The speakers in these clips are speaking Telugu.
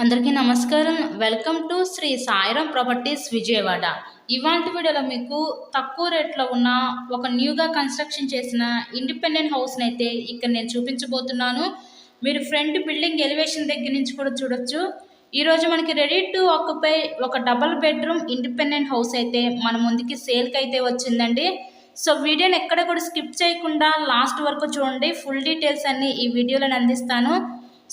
అందరికీ నమస్కారం. Welcome to Shri Sairam properties Vijayawada. ఇవాంటి వీడియోలో మీకు తక్కువ రేట్లో ఉన్న ఒక న్యూగా కన్స్ట్రక్షన్ చేసిన ఇండిపెండెంట్ హౌస్ని అయితే ఇక్కడ నేను చూపించబోతున్నాను. మీరు ఫ్రంట్ బిల్డింగ్ ఎలివేషన్ దగ్గర నుంచి కూడా చూడొచ్చు. ఈరోజు మనకి రెడీ టు ఆక్యుపై ఒక డబుల్ బెడ్రూమ్ ఇండిపెండెంట్ హౌస్ అయితే మన ముందుకి సేల్కి అయితే వచ్చిందండి. సో వీడియోని ఎక్కడ కూడా స్కిప్ చేయకుండా లాస్ట్ వరకు చూడండి. ఫుల్ డీటెయిల్స్ అన్ని ఈ వీడియోలో అందిస్తాను.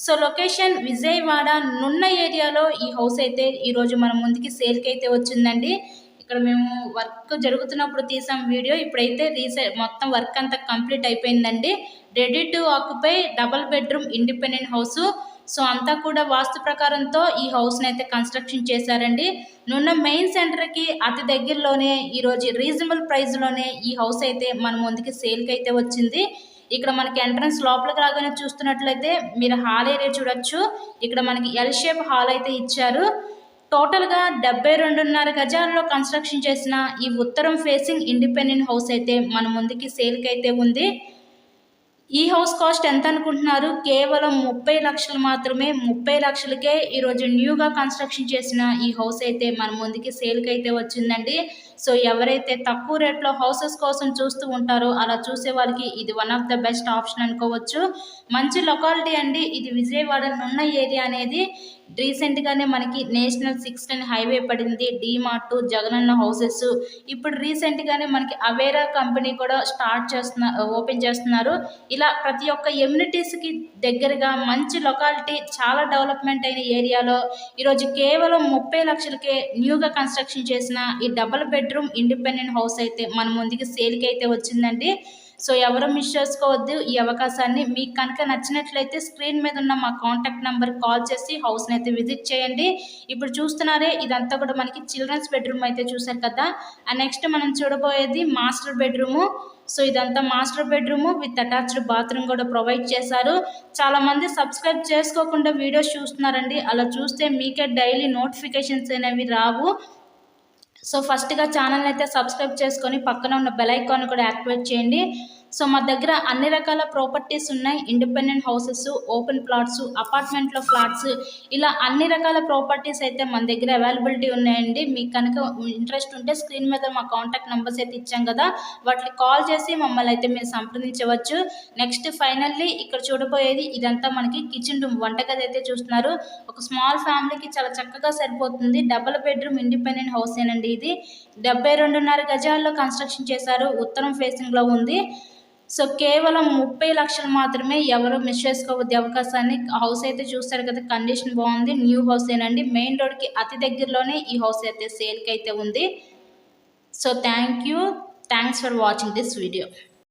సో లొకేషన్ విజయవాడ నున్న ఏరియాలో ఈ హౌస్ అయితే ఈరోజు మన ముందుకి సేల్కి అయితే వచ్చిందండి. ఇక్కడ మేము వర్క్ జరుగుతున్నప్పుడు తీసాం వీడియో. ఇప్పుడైతే మొత్తం వర్క్ అంతా కంప్లీట్ అయిపోయిందండి. Ready to occupy double bedroom independent house. So అంతా కూడా వాస్తు ప్రకారంతో ఈ హౌస్ని అయితే కన్స్ట్రక్షన్ చేశారండి. నున్న మెయిన్ సెంటర్కి అతి దగ్గరలోనే ఈరోజు రీజనబుల్ ప్రైస్లోనే ఈ హౌస్ అయితే మన ముందుకి సేల్కి అయితే వచ్చింది. ఇక్కడ మనకి ఎంట్రన్స్ లోపలికి రాగానే చూస్తున్నట్లయితే మీరు హాల్ ఏరియా చూడొచ్చు. ఇక్కడ మనకి ఎల్ షేప్ హాల్ అయితే ఇచ్చారు. టోటల్గా 72.5 గజాలలో కన్స్ట్రక్షన్ చేసిన ఈ ఉత్తరం ఫేసింగ్ ఇండిపెండెంట్ హౌస్ అయితే మన ముందుకి సేల్కి అయితే ఉంది. ఈ హౌస్ కాస్ట్ ఎంత అనుకుంటున్నారు? కేవలం 30 లక్షలు మాత్రమే. 30 లక్షలకే ఈరోజు న్యూగా కన్స్ట్రక్షన్ చేసిన ఈ హౌస్ అయితే మన ముందుకి సేల్కి అయితే వచ్చిందండి. సో ఎవరైతే తక్కువ రేట్లో హౌసెస్ కోసం చూస్తూ ఉంటారో అలా చూసే వాళ్ళకి ఇది one of the best option అనుకోవచ్చు. మంచి లొకాలిటీ అండి. ఇది విజయవాడ నున్న ఏరియా అనేది. రీసెంట్గానే మనకి నేషనల్ 610 హైవే పడింది. డీమార్ట్, జగనన్న హౌసెస్. ఇప్పుడు రీసెంట్గానే మనకి అవేరా కంపెనీ కూడా ఓపెన్ చేస్తున్నారు. ఇలా ప్రతి ఒక్క ఎమ్యూనిటీస్కి దగ్గరగా మంచి లొకాలిటీ, చాలా డెవలప్మెంట్ అయిన ఏరియాలో ఈరోజు కేవలం 30 లక్షలకే న్యూగా కన్స్ట్రక్షన్ చేసిన ఈ డబుల్ బెడ్రూమ్ ఇండిపెండెంట్ హౌస్ అయితే మన ముందుకి సేల్కి అయితే వచ్చిందండి. సో ఎవరు మిస్ చేసుకోవద్దు ఈ అవకాశాన్ని. మీకు కనుక నచ్చినట్లయితే స్క్రీన్ మీద ఉన్న మా కాంటాక్ట్ నెంబర్ కాల్ చేసి హౌస్ని అయితే విజిట్ చేయండి. ఇప్పుడు చూస్తున్నారే ఇదంతా కూడా మనకి చిల్డ్రన్స్ బెడ్రూమ్ అయితే చూసారు కదా. అండ్ నెక్స్ట్ మనం చూడబోయేది మాస్టర్ బెడ్రూము. సో ఇదంతా master bedroom with attached bathroom కూడా ప్రొవైడ్ చేశారు. చాలామంది సబ్స్క్రైబ్ చేసుకోకుండా వీడియోస్ చూస్తున్నారండి. అలా చూస్తే మీకే డైలీ నోటిఫికేషన్స్ అనేవి రావు. సో ఫస్ట్గా ఛానల్ని అయితే సబ్స్క్రైబ్ చేసుకొని పక్కన ఉన్న బెల్ ఐకాన్ కూడా యాక్టివేట్ చేయండి. సో మా దగ్గర అన్ని రకాల ప్రాపర్టీస్ ఉన్నాయి. ఇండిపెండెంట్ హౌసెస్, ఓపెన్ ప్లాట్స్, అపార్ట్మెంట్లో ఫ్లాట్స్, ఇలా అన్ని రకాల ప్రాపర్టీస్ అయితే మన దగ్గర అవైలబిలిటీ ఉన్నాయండి. మీకు కనుక ఇంట్రెస్ట్ ఉంటే స్క్రీన్ మీద మా కాంటాక్ట్ నెంబర్స్ అయితే ఇచ్చాం కదా, వాటికి కాల్ చేసి మమ్మల్ని అయితే మీరు సంప్రదించవచ్చు. నెక్స్ట్ ఫైనల్లీ ఇక్కడ చూడబోయేది ఇదంతా మనకి కిచెన్ రూమ్, వంటగది అయితే చూస్తున్నారు. ఒక స్మాల్ ఫ్యామిలీకి చాలా చక్కగా సరిపోతుంది. డబుల్ బెడ్రూమ్ ఇండిపెండెంట్ హౌస్ ఏనండి ఇది. 72.5 గజాల్లో కన్స్ట్రక్షన్ చేశారు. ఉత్తరం ఫేసింగ్లో ఉంది. సో కేవలం 30 లక్షలు మాత్రమే. ఎవరు మిస్ చేసుకోవద్దు అవకాశాన్ని. హౌస్ అయితే చూస్తారు కదా, కండిషన్ బాగుంది. న్యూ హౌస్ ఏనండి. మెయిన్ రోడ్కి అతి దగ్గరలోనే ఈ హౌస్ అయితే సేల్కి అయితే ఉంది. So thanks for watching this video.